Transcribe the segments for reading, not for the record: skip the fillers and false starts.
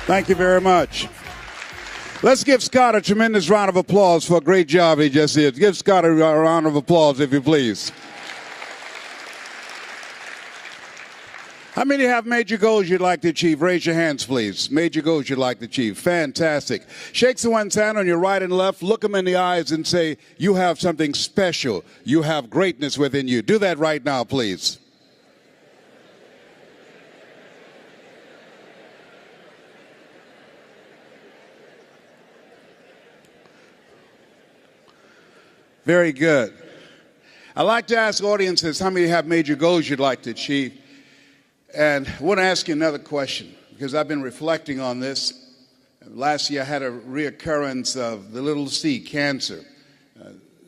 Thank you very much. Let's give Scott a tremendous round of applause for a great job he just did. Give Scott a round of applause, if you please. How many have major goals you'd like to achieve? Raise your hands, please. Major goals you'd like to achieve. Fantastic. Shake someone's hand on your right and left. Look them in the eyes and say, you have something special. You have greatness within you. Do that right now, please. Very good. I like to ask audiences how many have major goals you'd like to achieve. And I want to ask you another question, because I've been reflecting on this. Last year I had a reoccurrence of the little c, cancer.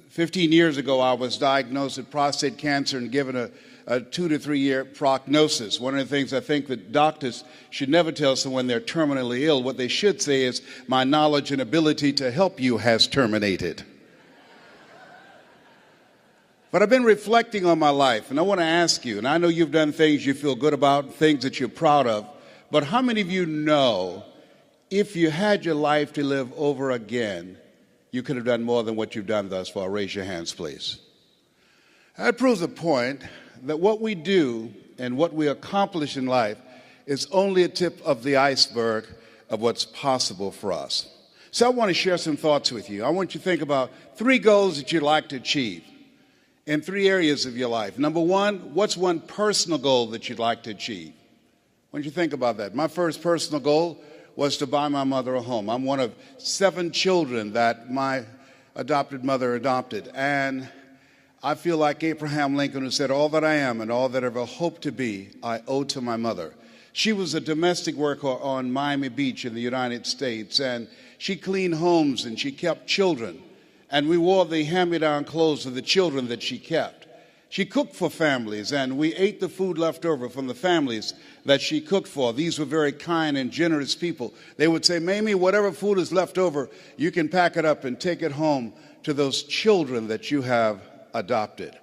15 years ago I was diagnosed with prostate cancer and given a 2 to 3 year prognosis. One of the things I think that doctors should never tell someone they're terminally ill, what they should say is, my knowledge and ability to help you has terminated. But I've been reflecting on my life, and I want to ask you, and I know you've done things you feel good about, things that you're proud of, but how many of you know if you had your life to live over again, you could have done more than what you've done thus far? Raise your hands, please. That proves the point that what we do and what we accomplish in life is only a tip of the iceberg of what's possible for us. So I want to share some thoughts with you. I want you to think about 3 goals that you'd like to achieve in 3 areas of your life. Number 1, what's one personal goal that you'd like to achieve? Why don't you think about that? My first personal goal was to buy my mother a home. I'm one of 7 children that my adopted mother adopted. And I feel like Abraham Lincoln, who said, all that I am and all that I ever hope to be, I owe to my mother. She was a domestic worker on Miami Beach in the United States, and she cleaned homes and she kept children. And we wore the hand-me-down clothes of the children that she kept. She cooked for families, and we ate the food left over from the families that she cooked for. These were very kind and generous people. They would say, Mamie, whatever food is left over, you can pack it up and take it home to those children that you have adopted.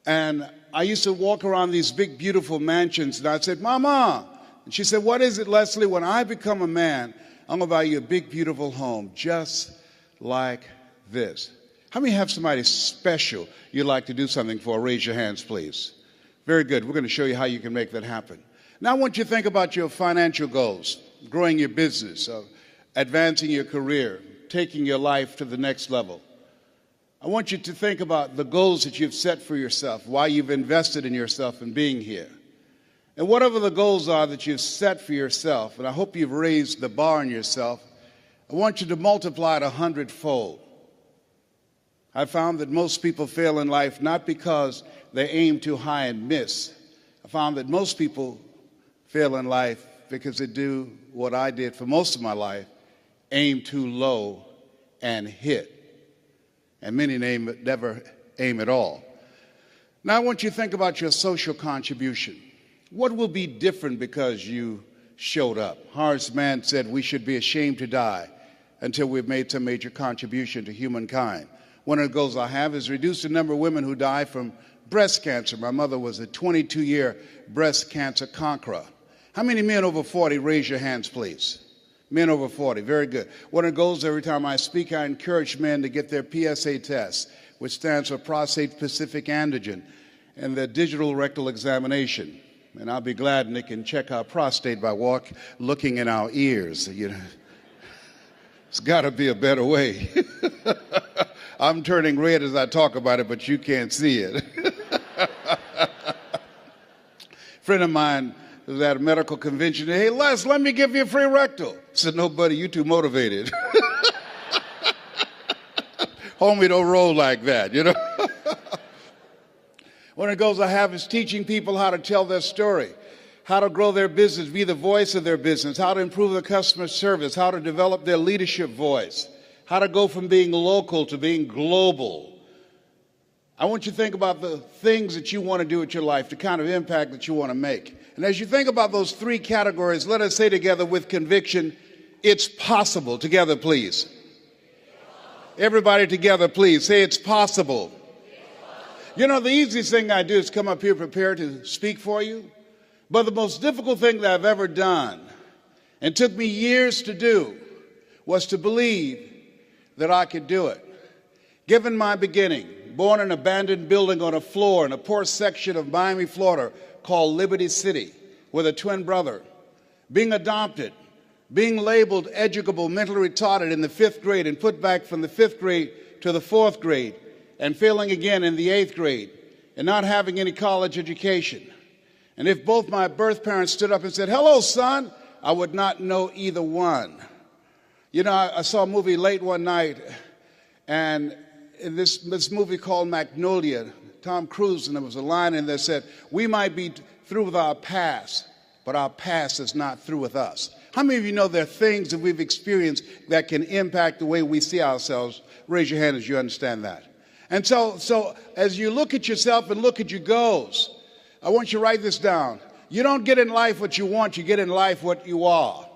And I used to walk around these big, beautiful mansions, and I'd say, Mama. And she said, what is it, Leslie? When I become a man, I'm going to buy you a big, beautiful home, just like this. How many have somebody special you'd like to do something for? Raise your hands, please. Very good. We're going to show you how you can make that happen. Now I want you to think about your financial goals, growing your business, advancing your career, taking your life to the next level. I want you to think about the goals that you've set for yourself, why you've invested in yourself and being here. And whatever the goals are that you've set for yourself, and I hope you've raised the bar on yourself, I want you to multiply it 100-fold. I found that most people fail in life not because they aim too high and miss. I found that most people fail in life because they do what I did for most of my life, aim too low and hit. And many never aim at all. Now I want you to think about your social contribution. What will be different because you showed up? Horace Mann said we should be ashamed to die until we've made some major contribution to humankind. One of the goals I have is reduce the number of women who die from breast cancer. My mother was a 22-year breast cancer conqueror. How many men over 40? Raise your hands, please. Men over 40. Very good. One of the goals every time I speak, I encourage men to get their PSA test, which stands for prostate specific antigen, and their digital rectal examination. And I'll be glad when they can check our prostate by looking in our ears. You know, it's got to be a better way. I'm turning red as I talk about it, but you can't see it. A friend of mine was at a medical convention. Hey, Les, let me give you a free rectal. I said, no, buddy, you too motivated. Homie, don't roll like that, you know. One of the goals I have is teaching people how to tell their story, how to grow their business, be the voice of their business, how to improve the customer service, how to develop their leadership voice, how to go from being local to being global. I want you to think about the things that you want to do with your life, the kind of impact that you want to make. And as you think about those 3 categories, let us say together with conviction, it's possible. Together, please. Everybody together, please. Say it's possible. You know, the easiest thing I do is come up here prepared to speak for you. But the most difficult thing that I've ever done and took me years to do was to believe that I could do it. Given my beginning, born in an abandoned building on a floor in a poor section of Miami, Florida, called Liberty City, with a twin brother, being adopted, being labeled educable, mentally retarded in the 5th grade and put back from the 5th grade to the 4th grade, and failing again in the 8th grade, and not having any college education. And if both my birth parents stood up and said, "Hello, son," I would not know either one. You know, I saw a movie late one night, and in this movie called Magnolia, Tom Cruise, and there was a line in there that said, "We might be through with our past, but our past is not through with us." How many of you know there are things that we've experienced that can impact the way we see ourselves? Raise your hand as you understand that. And so as you look at yourself and look at your goals, I want you to write this down. You don't get in life what you want, you get in life what you are.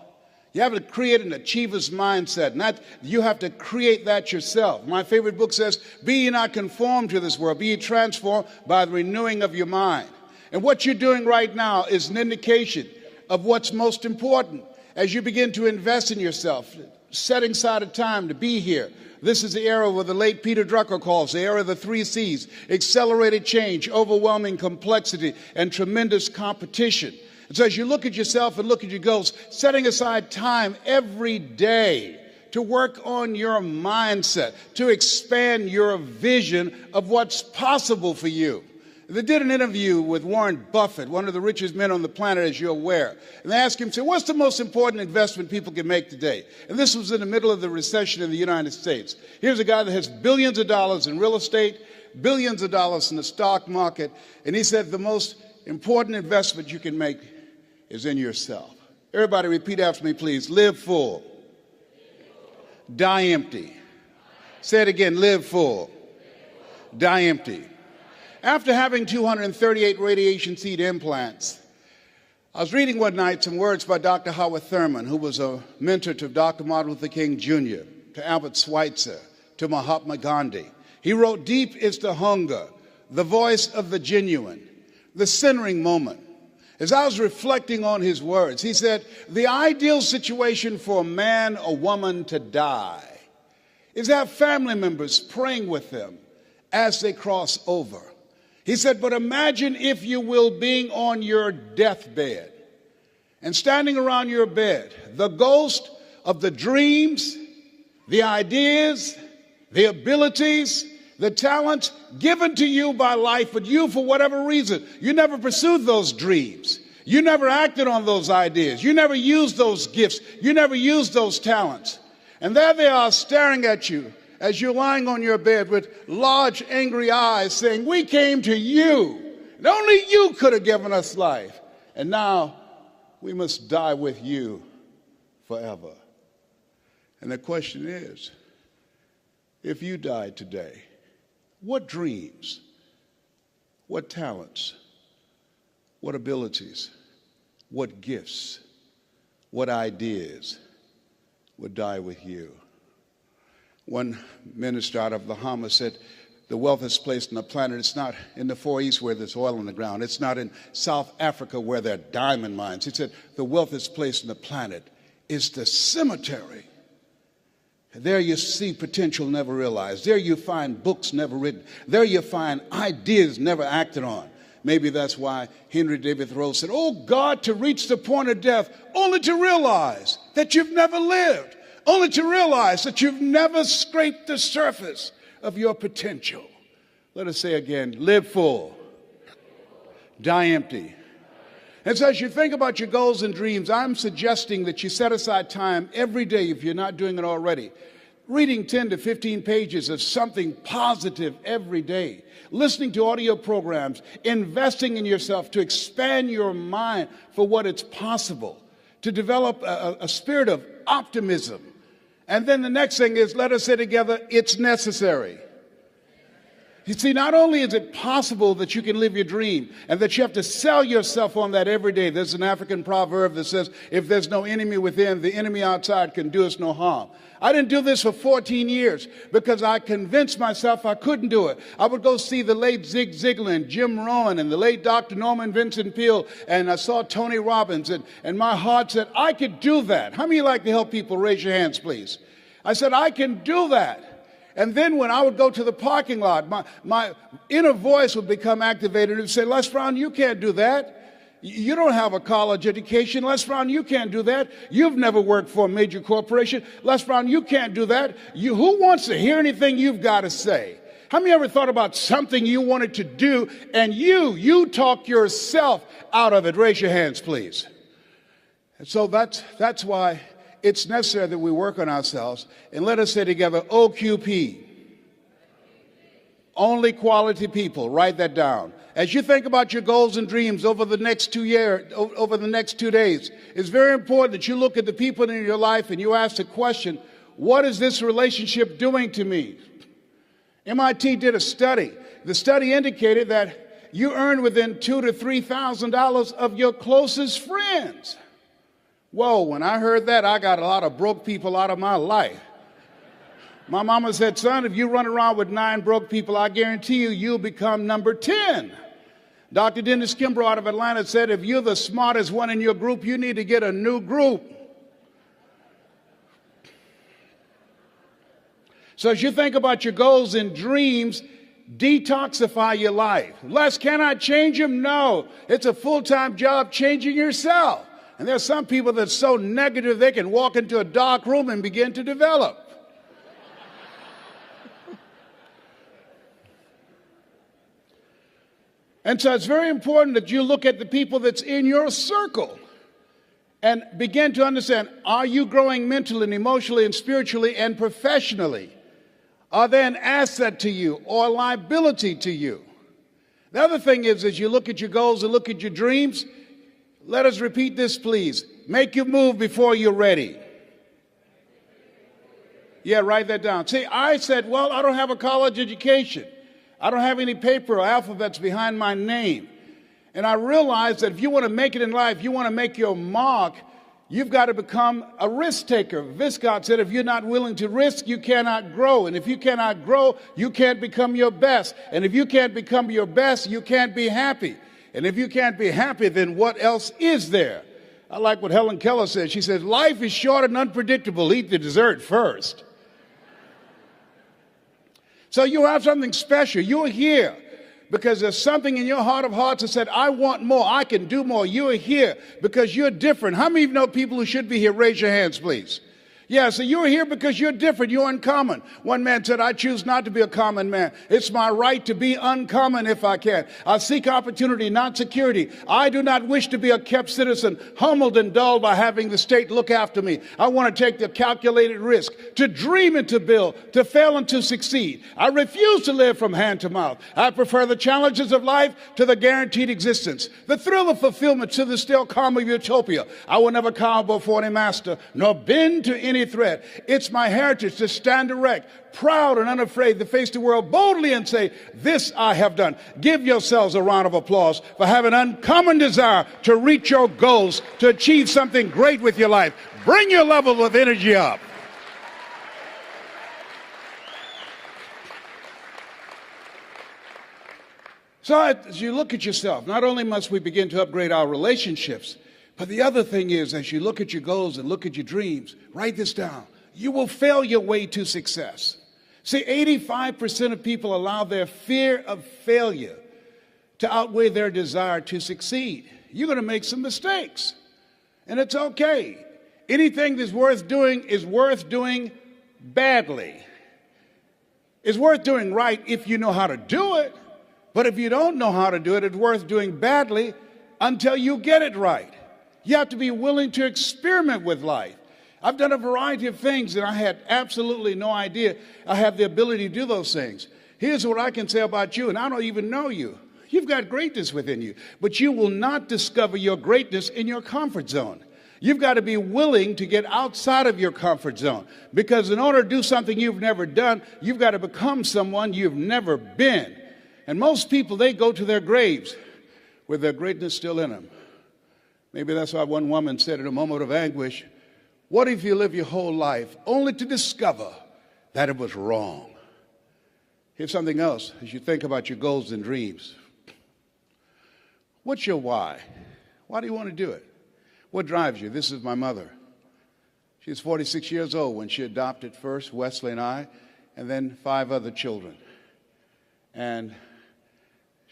You have to create an achiever's mindset. You have to create that yourself. My favorite book says, "Be ye not conformed to this world, be ye transformed by the renewing of your mind." And what you're doing right now is an indication of what's most important. As you begin to invest in yourself, setting aside a time to be here. This is the era what the late Peter Drucker calls the era of the 3 C's: accelerated change, overwhelming complexity, and tremendous competition. And so as you look at yourself and look at your goals, setting aside time every day to work on your mindset, to expand your vision of what's possible for you. They did an interview with Warren Buffett, one of the richest men on the planet, as you're aware. And they asked him, what's the most important investment people can make today? And this was in the middle of the recession in the United States. Here's a guy that has billions of dollars in real estate, billions of dollars in the stock market. And he said the most important investment you can make is in yourself. Everybody repeat after me, please. Live full. Die empty. Say it again. Live full. Die empty. After having 238 radiation seed implants, I was reading one night some words by Dr. Howard Thurman, who was a mentor to Dr. Martin Luther King Jr., to Albert Schweitzer, to Mahatma Gandhi. He wrote, "Deep is the hunger, the voice of the genuine, the centering moment." As I was reflecting on his words, he said, the ideal situation for a man or woman to die is to have family members praying with them as they cross over. He said, but imagine, if you will, being on your deathbed and standing around your bed, the ghost of the dreams, the ideas, the abilities, the talents given to you by life, but you, for whatever reason, you never pursued those dreams. You never acted on those ideas. You never used those gifts. You never used those talents. And there they are staring at you as you're lying on your bed with large, angry eyes saying, we came to you, and only you could have given us life. And now we must die with you forever. And the question is, if you died today, what dreams, what talents, what abilities, what gifts, what ideas would die with you? One minister out of Bahama said, the wealthiest place on the planet, it's not in the Far East where there's oil on the ground. It's not in South Africa where there are diamond mines. He said, the wealthiest place on the planet is the cemetery. There you see potential never realized. There you find books never written. There you find ideas never acted on. Maybe that's why Henry David Thoreau said, oh God, to reach the point of death, only to realize that you've never lived. Only to realize that you've never scraped the surface of your potential. Let us say again, live full, die empty. And so as you think about your goals and dreams, I'm suggesting that you set aside time every day, if you're not doing it already, reading 10 to 15 pages of something positive every day, listening to audio programs, investing in yourself to expand your mind for what it's possible, to develop a spirit of optimism. And then the next thing is, let us say together, it's necessary. You see, not only is it possible that you can live your dream and that you have to sell yourself on that every day. There's an African proverb that says, if there's no enemy within, the enemy outside can do us no harm. I didn't do this for 14 years because I convinced myself I couldn't do it. I would go see the late Zig Ziglar and Jim Rohn and the late Dr. Norman Vincent Peale, and I saw Tony Robbins, and my heart said, I could do that. How many of you like to help people? Raise your hands, please. I said, I can do that. And then when I would go to the parking lot, my inner voice would become activated and it would say, Les Brown, you can't do that. You don't have a college education. Les Brown, you can't do that. You've never worked for a major corporation. Les Brown, you can't do that. Who wants to hear anything you've got to say? How many ever thought about something you wanted to do and you talk yourself out of it? Raise your hands, please. And so that's why it's necessary that we work on ourselves. And let us say together, OQP. Only quality people. Write that down. As you think about your goals and dreams over the next 2 years, over the next 2 days, it's very important that you look at the people in your life and you ask the question, what is this relationship doing to me? MIT did a study. The study indicated that you earn within $2,000 to $3,000 of your closest friends. Whoa, when I heard that, I got a lot of broke people out of my life. My mama said, son, if you run around with 9 broke people, I guarantee you'll become number 10. Dr. Dennis Kimbrough out of Atlanta said, if you're the smartest one in your group, you need to get a new group. So as you think about your goals and dreams, detoxify your life. Les, can I change them? No. It's a full-time job changing yourself. And there's some people that's so negative they can walk into a dark room and begin to develop. And so it's very important that you look at the people that's in your circle and begin to understand, are you growing mentally and emotionally and spiritually and professionally? Are they an asset to you or a liability to you? The other thing is, as you look at your goals and look at your dreams, let us repeat this, please. Make your move before you're ready. Yeah, write that down. See, I said, well, I don't have a college education. I don't have any paper or alphabets behind my name. And I realized that if you want to make it in life, you want to make your mark, you've got to become a risk taker. Viscott said, if you're not willing to risk, you cannot grow. And if you cannot grow, you can't become your best. And if you can't become your best, you can't be happy. And if you can't be happy, then what else is there? I like what Helen Keller says. She says, life is short and unpredictable. Eat the dessert first. So you have something special. You're here because there's something in your heart of hearts that said, I want more. I can do more. You're here because you're different. How many of you know people who should be here? Raise your hands, please. Yeah, so you're here because you're different. You're uncommon. One man said, I choose not to be a common man. It's my right to be uncommon if I can. I seek opportunity, not security. I do not wish to be a kept citizen, humbled and dulled by having the state look after me. I want to take the calculated risk, to dream and to build, to fail and to succeed. I refuse to live from hand to mouth. I prefer the challenges of life to the guaranteed existence, the thrill of fulfillment to the still calm of utopia. I will never cower before any master, nor bend to any threat. It's my heritage to stand erect, proud and unafraid, to face the world boldly and say, this I have done. Give yourselves a round of applause for having an uncommon desire to reach your goals, to achieve something great with your life. Bring your level of energy up. So as you look at yourself, not only must we begin to upgrade our relationships, but the other thing is, as you look at your goals and look at your dreams, write this down. You will fail your way to success. See, 85% of people allow their fear of failure to outweigh their desire to succeed. You're going to make some mistakes, and it's okay. Anything that's worth doing is worth doing badly. It's worth doing right if you know how to do it, but if you don't know how to do it, it's worth doing badly until you get it right. You have to be willing to experiment with life. I've done a variety of things, and I had absolutely no idea I have the ability to do those things. Here's what I can say about you, and I don't even know you. You've got greatness within you, but you will not discover your greatness in your comfort zone. You've got to be willing to get outside of your comfort zone, because in order to do something you've never done, you've got to become someone you've never been. And most people, they go to their graves with their greatness still in them. Maybe that's why one woman said in a moment of anguish, "What if you live your whole life only to discover that it was wrong?" Here's something else as you think about your goals and dreams. What's your why? Why do you want to do it? What drives you? This is my mother. She was 46 years old when she adopted first Wesley and I, and then 5 other children. And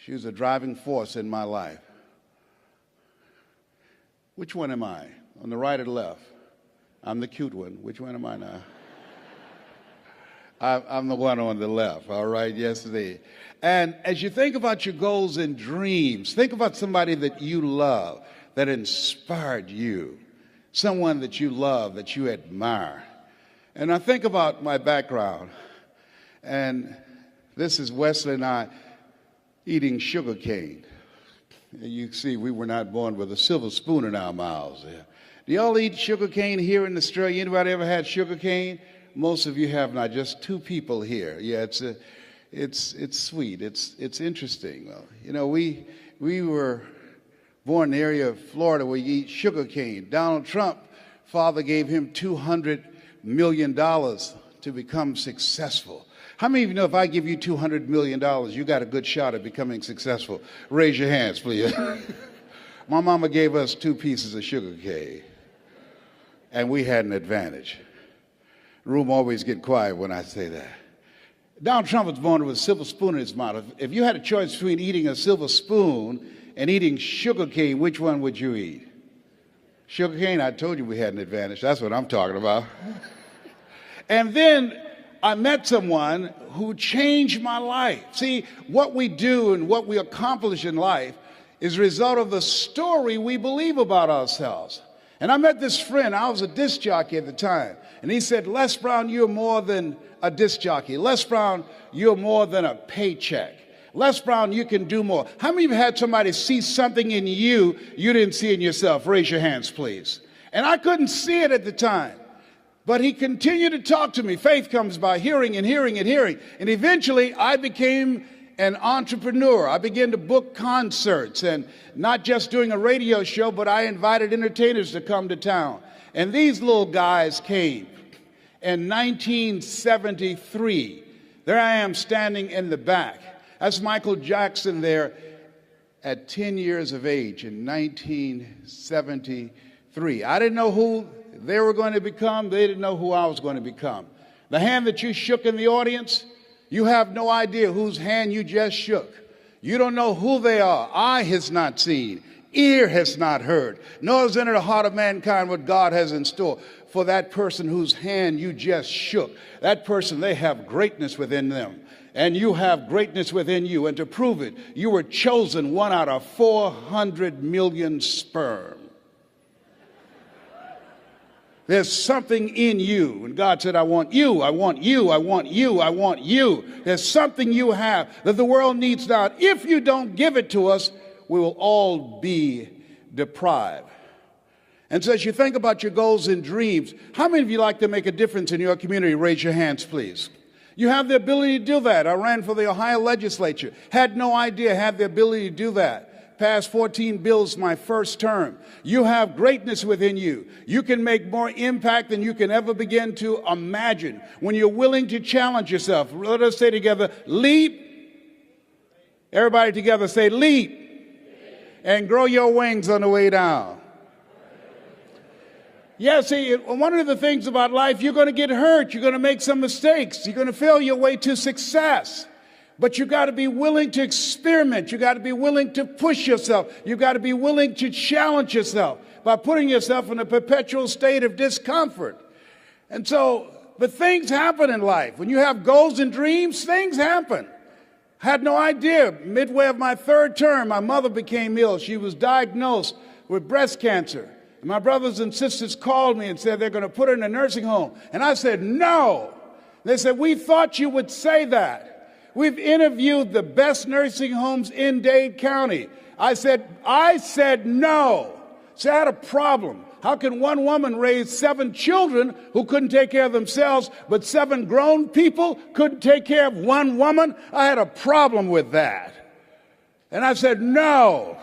she was a driving force in my life. Which one am I? On the right or the left? I'm the cute one. Which one am I now? I'm the one on the left, all right? Yes, indeed. And as you think about your goals and dreams, think about somebody that you love, that inspired you, someone that you love, that you admire. And I think about my background, and this is Wesley and I eating sugar cane. You see, we were not born with a silver spoon in our mouths. Do y'all eat sugar cane here in Australia? Anybody ever had sugar cane? Most of you have not. Just 2 people here. Yeah, it's sweet. It's interesting. Well, you know, we were born in the area of Florida where you eat sugar cane. Donald Trump, father gave him $200 million to become successful. How many of you know if I give you $200 million, you got a good shot at becoming successful? Raise your hands, please. My mama gave us 2 pieces of sugar cane, and we had an advantage. The room always get quiet when I say that. Donald Trump was born with a silver spoon in his mouth. If you had a choice between eating a silver spoon and eating sugar cane, which one would you eat? Sugar cane? I told you we had an advantage. That's what I'm talking about. And then I met someone who changed my life. See, what we do and what we accomplish in life is a result of the story we believe about ourselves. And I met this friend. I was a disc jockey at the time. And he said, "Les Brown, you're more than a disc jockey. Les Brown, you're more than a paycheck. Les Brown, you can do more." How many of you had somebody see something in you didn't see in yourself? Raise your hands, please. And I couldn't see it at the time. But he continued to talk to me. Faith comes by hearing and hearing and hearing. And eventually, I became an entrepreneur. I began to book concerts, and not just doing a radio show, but I invited entertainers to come to town. And these little guys came in 1973. There I am standing in the back. That's Michael Jackson there at 10 years of age in 1973. I didn't know who they were going to become. They didn't know who I was going to become. The hand that you shook in the audience, you have no idea whose hand you just shook. You don't know who they are. Eye has not seen. Ear has not heard. Nor has entered the heart of mankind what God has in store for that person whose hand you just shook. That person, they have greatness within them. And you have greatness within you. And to prove it, you were chosen 1 out of 400 million sperm. There's something in you. And God said, "I want you, I want you, I want you, I want you." There's something you have that the world needs now. If you don't give it to us, we will all be deprived. And so as you think about your goals and dreams, how many of you like to make a difference in your community? Raise your hands, please. You have the ability to do that. I ran for the Ohio legislature. Had no idea I had the ability to do that. Passed 14 bills my first term. You have greatness within you. You can make more impact than you can ever begin to imagine when you're willing to challenge yourself. Let us say together, leap. Everybody together say, leap. And grow your wings on the way down. Yeah, see, one of the things about life, you're going to get hurt. You're going to make some mistakes. You're going to fail your way to success. But you got to be willing to experiment. You got to be willing to push yourself. You got to be willing to challenge yourself by putting yourself in a perpetual state of discomfort. And so, but things happen in life. When you have goals and dreams, things happen. Had no idea. Midway of my 3rd term, my mother became ill. She was diagnosed with breast cancer. And my brothers and sisters called me and said they're going to put her in a nursing home. And I said, no. They said, we thought you would say that. We've interviewed the best nursing homes in Dade County. I said no. So I had a problem. How can one woman raise 7 children who couldn't take care of themselves, but 7 grown people couldn't take care of one woman? I had a problem with that. And I said, no.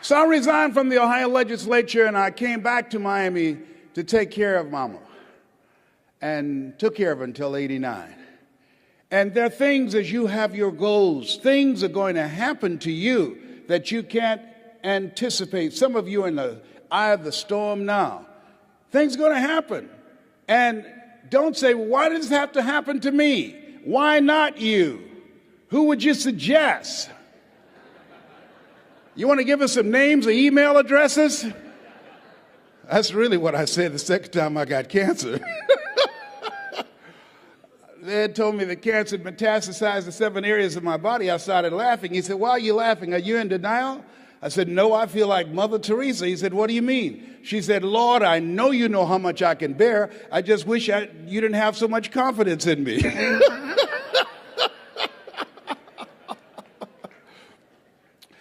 So I resigned from the Ohio legislature and I came back to Miami to take care of Mama, and took care of her until 89. And there are things, as you have your goals, things are going to happen to you that you can't anticipate. Some of you are in the eye of the storm now. Things are going to happen. And don't say, well, why does this have to happen to me? Why not you? Who would you suggest? You want to give us some names or email addresses? That's really what I said the second time I got cancer. They had told me the cancer had metastasized to 7 areas of my body. I started laughing. He said, why are you laughing? Are you in denial? I said, no, I feel like Mother Teresa. He said, what do you mean? She said, Lord, I know you know how much I can bear. I just wish you didn't have so much confidence in me.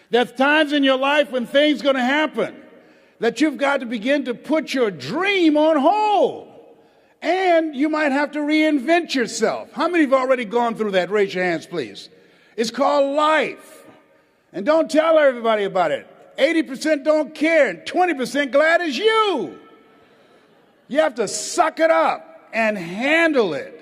There's times in your life when things are going to happen that you've got to begin to put your dream on hold. And you might have to reinvent yourself. How many have already gone through that? Raise your hands, please. It's called life. And don't tell everybody about it. 80% don't care, and 20% glad it's you. You have to suck it up and handle it.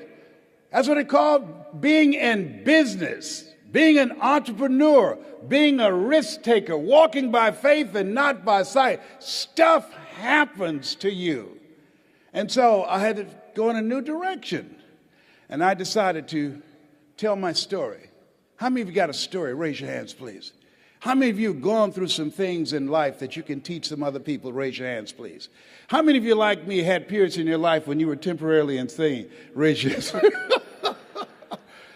That's what it called being in business, being an entrepreneur, being a risk taker, walking by faith and not by sight. Stuff happens to you. And so I had to go in a new direction. And I decided to tell my story. How many of you got a story? Raise your hands, please. How many of you have gone through some things in life that you can teach some other people? Raise your hands, please. How many of you, like me, had periods in your life when you were temporarily insane? Raise your hands.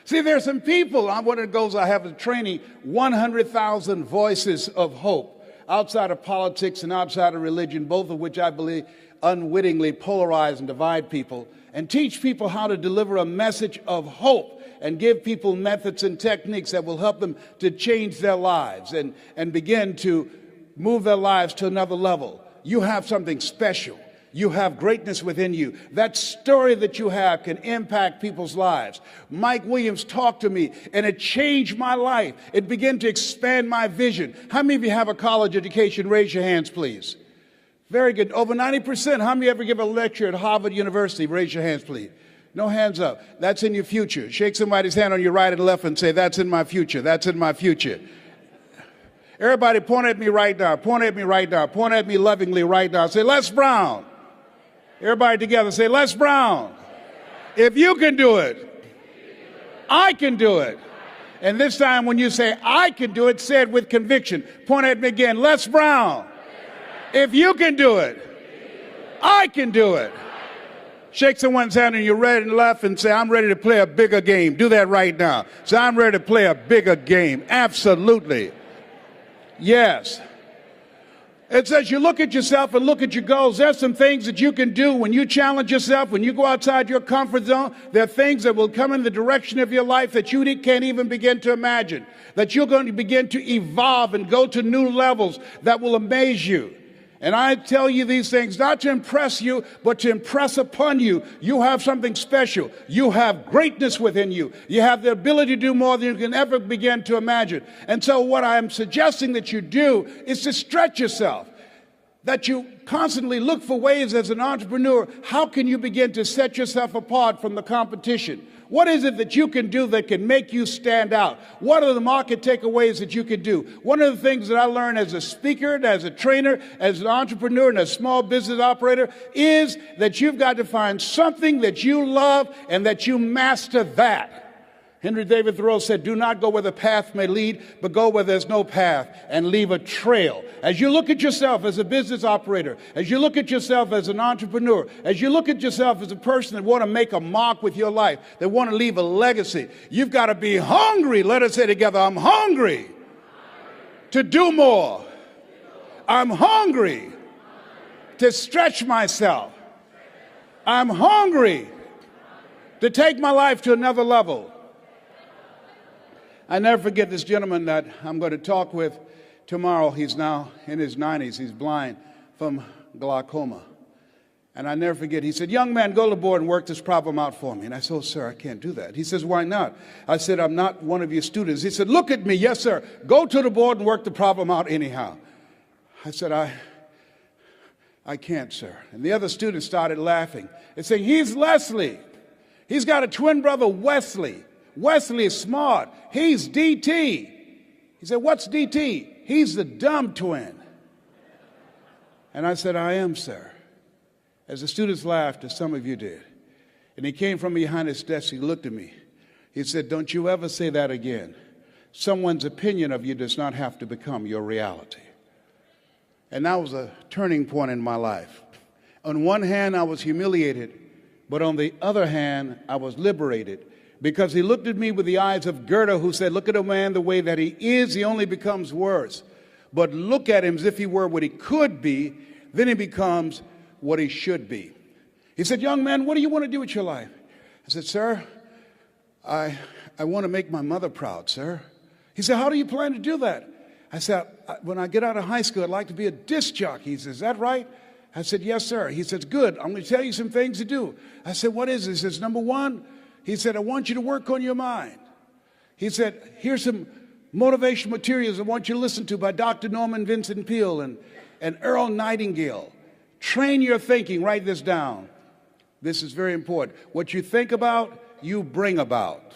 See, there are some people, one of the goals I have is training 100,000 voices of hope outside of politics and outside of religion, both of which I believe unwittingly polarize and divide people, and teach people how to deliver a message of hope and give people methods and techniques that will help them to change their lives and begin to move their lives to another level. You have something special. You have greatness within you. That story that you have can impact people's lives. Mike Williams talked to me, and it changed my life. It began to expand my vision. How many of you have a college education? Raise your hands, please. Very good. Over 90%. How many ever give a lecture at Harvard University? Raise your hands, please. No hands up. That's in your future. Shake somebody's hand on your right and left and say, that's in my future. That's in my future. Everybody point at me right now. Point at me right now. Point at me lovingly right now. Say, Les Brown. Everybody together say, Les Brown. If you can do it, I can do it. And this time when you say, I can do it, say it with conviction. Point at me again. Les Brown. If you can do it, I can do it. Shake someone's hand on your right and left and say, I'm ready to play a bigger game. Do that right now. Say, I'm ready to play a bigger game. Absolutely. Yes. It says you look at yourself and look at your goals. There's some things that you can do when you challenge yourself, when you go outside your comfort zone. There are things that will come in the direction of your life that you can't even begin to imagine, that you're going to begin to evolve and go to new levels that will amaze you. And I tell you these things not to impress you, but to impress upon you. You have something special. You have greatness within you. You have the ability to do more than you can ever begin to imagine. And so what I'm suggesting that you do is to stretch yourself, that you constantly look for ways as an entrepreneur. How can you begin to set yourself apart from the competition? What is it that you can do that can make you stand out? What are the market takeaways that you can do? One of the things that I learned as a speaker, as a trainer, as an entrepreneur, and a small business operator is that you've got to find something that you love and that you master that. Henry David Thoreau said, do not go where the path may lead, but go where there's no path and leave a trail. As you look at yourself as a business operator, as you look at yourself as an entrepreneur, as you look at yourself as a person that want to make a mark with your life, that want to leave a legacy, you've got to be hungry. Let us say together, I'm hungry to do more. I'm hungry to stretch myself. I'm hungry to take my life to another level. I never forget this gentleman that I'm going to talk with tomorrow. He's now in his 90s. He's blind from glaucoma. And I never forget, he said, young man, go to the board and work this problem out for me. And I said, oh, sir, I can't do that. He says, why not? I said, I'm not one of your students. He said, look at me. Yes, sir. Go to the board and work the problem out anyhow. I said, I can't, sir. And the other students started laughing and saying, he's Leslie. He's got a twin brother, Wesley. Wesley is smart. He's DT. He said, what's DT? He's the dumb twin. And I said, I am, sir. As the students laughed, as some of you did. And he came from behind his desk, he looked at me. He said, don't you ever say that again. Someone's opinion of you does not have to become your reality. And that was a turning point in my life. On one hand, I was humiliated, but on the other hand, I was liberated, because he looked at me with the eyes of Goethe, who said, look at a man the way that he is, he only becomes worse. But look at him as if he were what he could be, then he becomes what he should be. He said, young man, what do you want to do with your life? I said, sir, I want to make my mother proud, sir. He said, how do you plan to do that? I said, when I get out of high school, I'd like to be a disc jockey. He says, is that right? I said, yes, sir. He says, good. I'm going to tell you some things to do. I said, what is it? He says, number one, he said, I want you to work on your mind. He said, here's some motivational materials I want you to listen to by Dr. Norman Vincent Peale and Earl Nightingale. Train your thinking. Write this down. This is very important. What you think about, you bring about.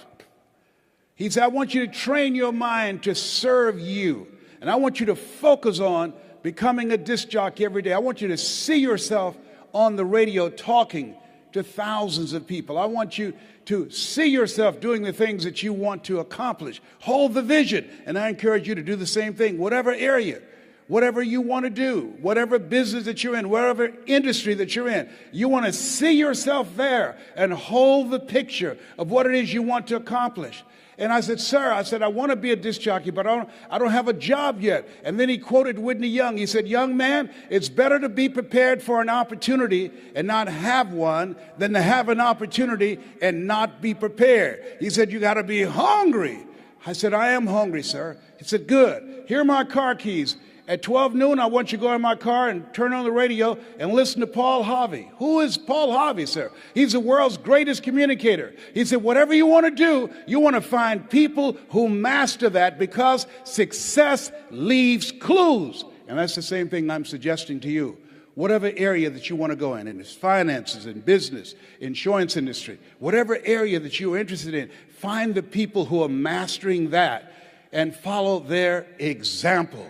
He said, I want you to train your mind to serve you. And I want you to focus on becoming a disc jockey every day. I want you to see yourself on the radio talking to thousands of people. I want you to see yourself doing the things that you want to accomplish. Hold the vision. And I encourage you to do the same thing, whatever area. Whatever you want to do, whatever business that you're in, whatever industry that you're in, you want to see yourself there and hold the picture of what it is you want to accomplish. And I said, sir, I want to be a disc jockey, but I don't have a job yet. And then he quoted Whitney Young. He said, young man, it's better to be prepared for an opportunity and not have one than to have an opportunity and not be prepared. He said, you got to be hungry. I said, I am hungry, sir. He said, good. Here are my car keys. At 12 noon, I want you to go in my car and turn on the radio and listen to Paul Harvey. Who is Paul Harvey, sir? He's the world's greatest communicator. He said, whatever you want to do, you want to find people who master that, because success leaves clues. And that's the same thing I'm suggesting to you. Whatever area that you want to go in it's finances, in business, insurance industry, whatever area that you're interested in, find the people who are mastering that and follow their example.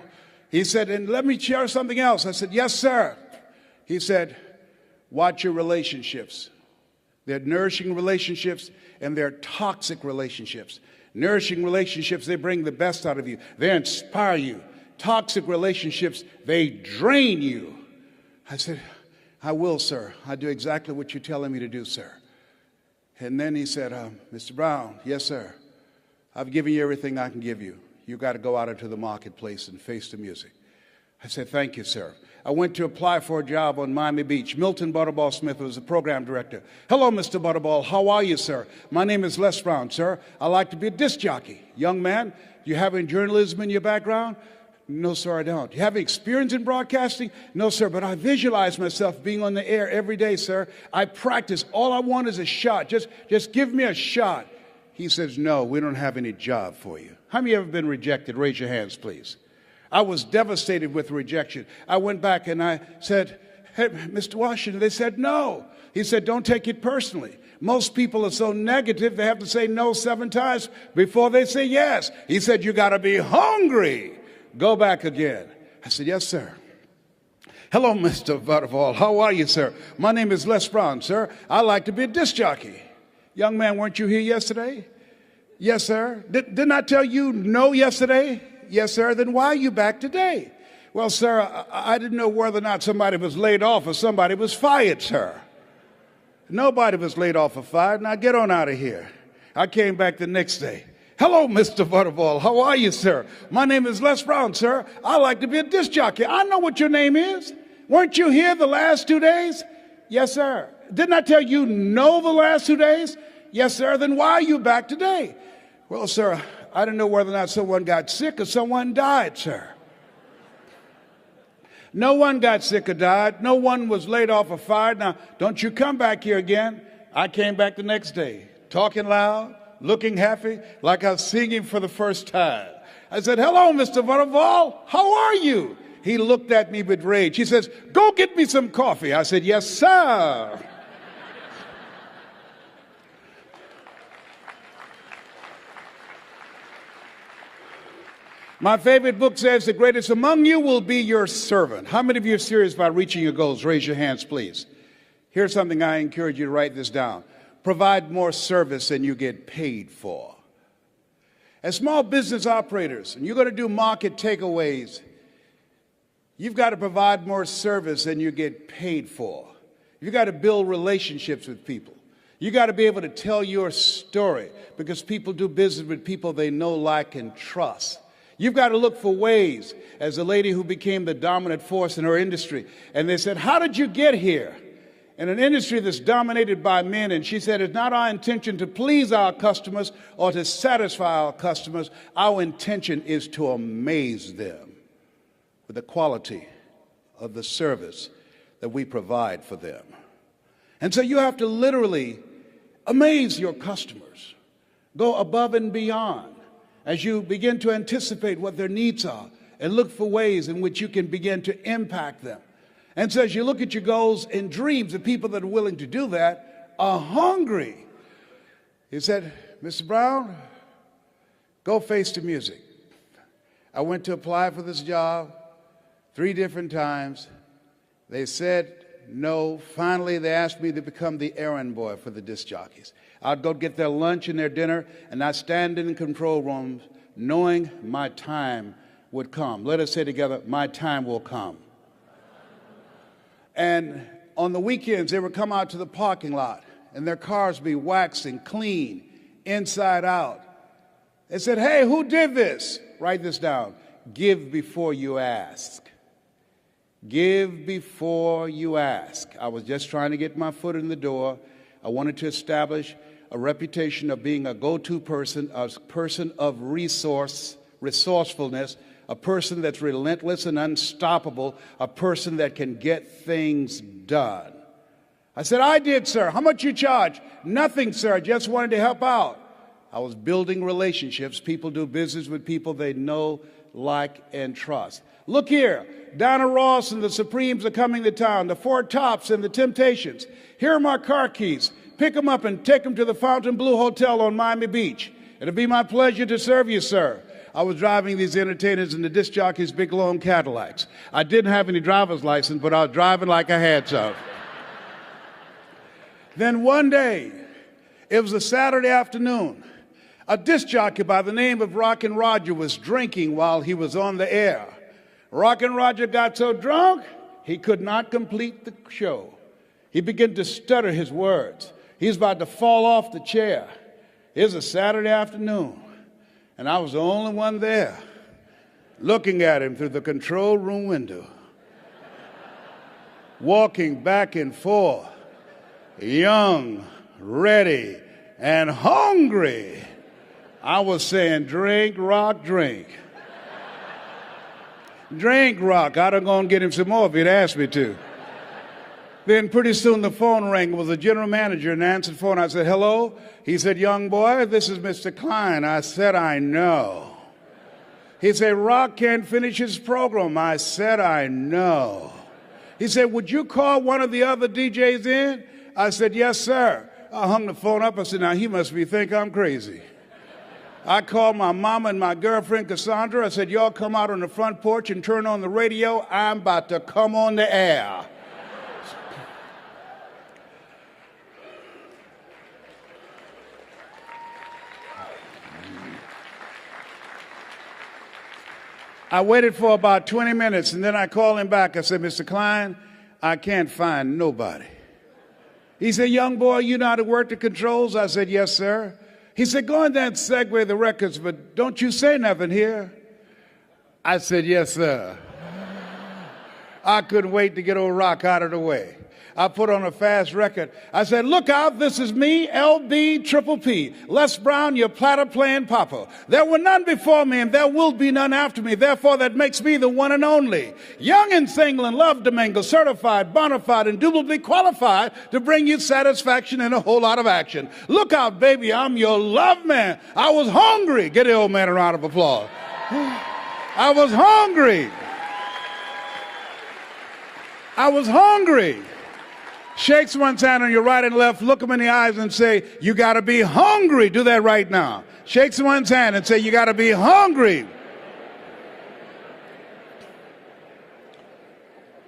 He said, and let me share something else. I said, yes, sir. He said, watch your relationships. They're nourishing relationships and they're toxic relationships. Nourishing relationships, they bring the best out of you. They inspire you. Toxic relationships, they drain you. I said, I will, sir. I do exactly what you're telling me to do, sir. And then he said, Mr. Brown, yes, sir. I've given you everything I can give you. You got to go out into the marketplace and face the music. I said, thank you, sir. I went to apply for a job on Miami Beach. Milton Butterball Smith was the program director. Hello, Mr. Butterball. How are you, sir? My name is Les Brown, sir. I like to be a disc jockey. Young man, do you have any journalism in your background? No, sir, I don't. Do you have experience in broadcasting? No, sir, but I visualize myself being on the air every day, sir. I practice. All I want is a shot. Just give me a shot. He says, no, we don't have any job for you. How many have ever been rejected? Raise your hands, please. I was devastated with rejection. I went back and I said, hey, Mr. Washington, they said no. He said, don't take it personally. Most people are so negative, they have to say no 7 times before they say yes. He said, you got to be hungry. Go back again. I said, yes, sir. Hello, Mr. Butterball. How are you, sir? My name is Les Brown, sir. I like to be a disc jockey. Young man, weren't you here yesterday? Yes, sir. Didn't I tell you no yesterday? Yes, sir. Then why are you back today? Well, sir, I didn't know whether or not somebody was laid off or somebody was fired, sir. Nobody was laid off or fired. Now get on out of here. I came back the next day. Hello, Mr. Butterball. How are you, sir? My name is Les Brown, sir. I like to be a disc jockey. I know what your name is. Weren't you here the last 2 days? Yes, sir. Didn't I tell you no the last 2 days? Yes, sir. Then why are you back today? Well, sir, I didn't know whether or not someone got sick or someone died, sir. No one got sick or died. No one was laid off or fired. Now, don't you come back here again. I came back the next day, talking loud, looking happy, like I was singing for the first time. I said, hello, Mr. Butterval. How are you? He looked at me with rage. He says, go get me some coffee. I said, yes, sir. My favorite book says the greatest among you will be your servant. How many of you are serious about reaching your goals? Raise your hands, please. Here's something I encourage you to write this down. Provide more service than you get paid for. As small business operators, and you're going to do market takeaways, you've got to provide more service than you get paid for. You've got to build relationships with people. You've got to be able to tell your story because people do business with people they know, like, and trust. You've got to look for ways, as a lady who became the dominant force in her industry, and they said, how did you get here? In an industry that's dominated by men, and she said, it's not our intention to please our customers or to satisfy our customers. Our intention is to amaze them with the quality of the service that we provide for them. And so you have to literally amaze your customers, go above and beyond as you begin to anticipate what their needs are and look for ways in which you can begin to impact them. And so as you look at your goals and dreams, the people that are willing to do that are hungry. He said, Mr. Brown, go face the music. I went to apply for this job 3 different times. They said no. Finally, they asked me to become the errand boy for the disc jockeys. I'd go get their lunch and their dinner, and I'd stand in the control rooms knowing my time would come. Let us say together, my time will come. And on the weekends, they would come out to the parking lot, and their cars be waxed and clean, inside out. They said, hey, who did this? Write this down. Give before you ask. Give before you ask. I was just trying to get my foot in the door. I wanted to establish a reputation of being a go-to person, a person of resourcefulness, a person that's relentless and unstoppable, a person that can get things done. I said, I did, sir. How much you charge? Nothing, sir. I just wanted to help out. I was building relationships. People do business with people they know, like, and trust. Look here. Donna Ross and the Supremes are coming to town. The Four Tops and the Temptations. Here are my car keys. Pick them up and take them to the Fontainebleau Hotel on Miami Beach. It'll be my pleasure to serve you, sir. I was driving these entertainers in the disc jockeys' big, long Cadillacs. I didn't have any driver's license, but I was driving like I had some. Then one day, it was a Saturday afternoon, a disc jockey by the name of Rockin' Roger was drinking while he was on the air. Rockin' Roger got so drunk, he could not complete the show. He began to stutter his words. He was about to fall off the chair. It was a Saturday afternoon, and I was the only one there, looking at him through the control room window, walking back and forth, young, ready, and hungry. I was saying, drink, rock, drink. Drink, rock. I'd have gone get him some more if he'd asked me to. Then pretty soon the phone rang. It was the general manager and answered the phone. I said, hello? He said, young boy, this is Mr. Klein. I said, I know. He said, Rock can't finish his program. I said, I know. He said, would you call one of the other DJs in? I said, yes, sir. I hung the phone up. I said, now he must think I'm crazy. I called my mama and my girlfriend, Cassandra. I said, y'all come out on the front porch and turn on the radio. I'm about to come on the air. I waited for about 20 minutes, and then I called him back. I said, Mr. Klein, I can't find nobody. He said, young boy, you know how to work the controls? I said, yes, sir. He said, go in there and segue the records, but don't you say nothing here. I said, yes, sir. I couldn't wait to get old Rock out of the way. I put on a fast record. I said, look out, this is me, LB Triple P, Les Brown, your platter playing papa. There were none before me and there will be none after me. Therefore, that makes me the one and only. Young and single and love to mingle, certified, bona fide, indubitably qualified to bring you satisfaction and a whole lot of action. Look out, baby, I'm your love man. I was hungry. Get the old man a round of applause. I was hungry. I was hungry. Shake someone's hand on your right and left, look them in the eyes and say, you got to be hungry. Do that right now. Shake someone's hand and say, you got to be hungry.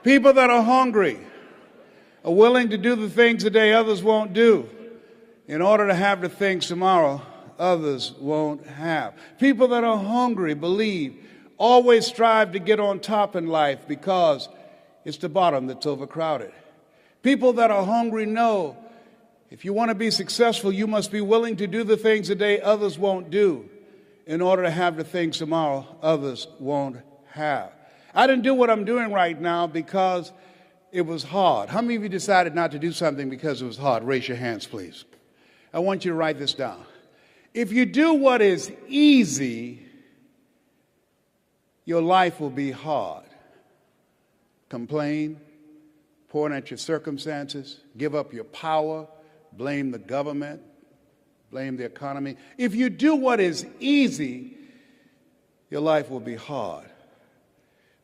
People that are hungry are willing to do the things today others won't do in order to have the things tomorrow others won't have. People that are hungry believe, always strive to get on top in life because it's the bottom that's overcrowded. People that are hungry know if you want to be successful, you must be willing to do the things today others won't do in order to have the things tomorrow others won't have. I didn't do what I'm doing right now because it was hard. How many of you decided not to do something because it was hard? Raise your hands, please. I want you to write this down. If you do what is easy, your life will be hard. Complain, point at your circumstances, give up your power, blame the government, blame the economy. If you do what is easy, your life will be hard.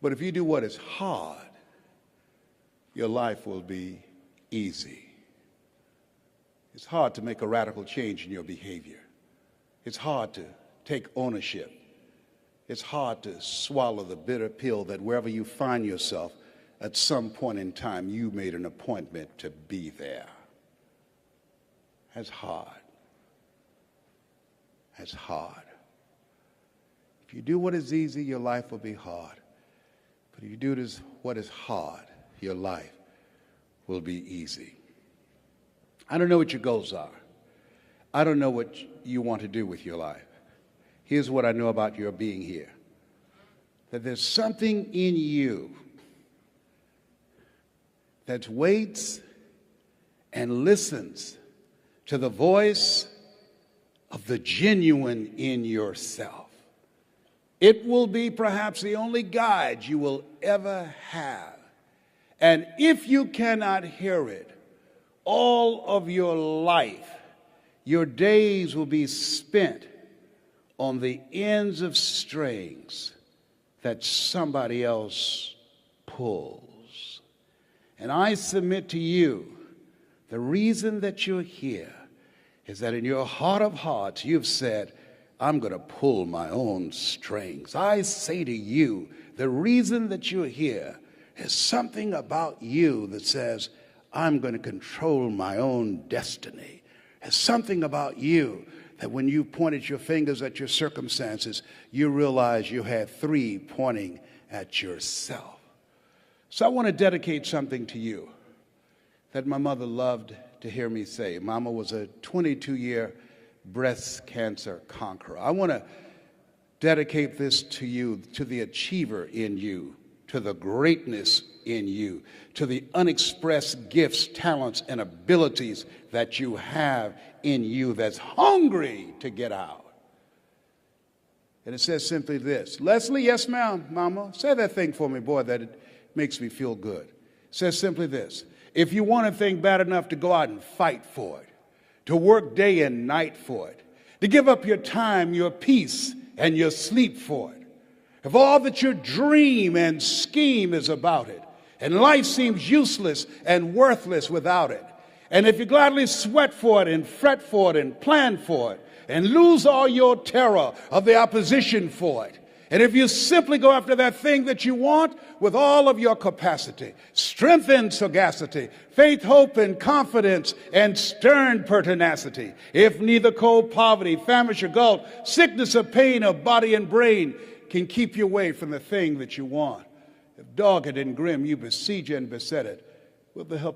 But if you do what is hard, your life will be easy. It's hard to make a radical change in your behavior. It's hard to take ownership. It's hard to swallow the bitter pill that wherever you find yourself, at some point in time, you made an appointment to be there. That's hard. That's hard. If you do what is easy, your life will be hard. But if you do what is hard, your life will be easy. I don't know what your goals are. I don't know what you want to do with your life. Here's what I know about your being here. That there's something in you that waits and listens to the voice of the genuine in yourself. It will be perhaps the only guide you will ever have. And if you cannot hear it, all of your life, your days will be spent on the ends of strings that somebody else pulls. And I submit to you, the reason that you're here is that in your heart of hearts, you've said, I'm going to pull my own strings. I say to you, the reason that you're here is something about you that says, I'm going to control my own destiny. There's something about you that when you pointed your fingers at your circumstances, you realized you had three pointing at yourself. So I want to dedicate something to you that my mother loved to hear me say. Mama was a 22-year breast cancer conqueror. I want to dedicate this to you, to the achiever in you, to the greatness in you, to the unexpressed gifts, talents, and abilities that you have in you that's hungry to get out. And it says simply this. Leslie, yes, ma'am, Mama. Say that thing for me, boy, that it makes me feel good. It says simply this. If you want a thing bad enough to go out and fight for it, to work day and night for it, to give up your time, your peace, and your sleep for it, if all that your dream and scheme is about it, and life seems useless and worthless without it, and if you gladly sweat for it and fret for it and plan for it, and lose all your terror of the opposition for it, and if you simply go after that thing that you want with all of your capacity, strength and sagacity, faith, hope, and confidence, and stern pertinacity, if neither cold poverty, famish or gulf, sickness or pain of body and brain can keep you away from the thing that you want, if dogged and grim you besiege and beset it, with the help of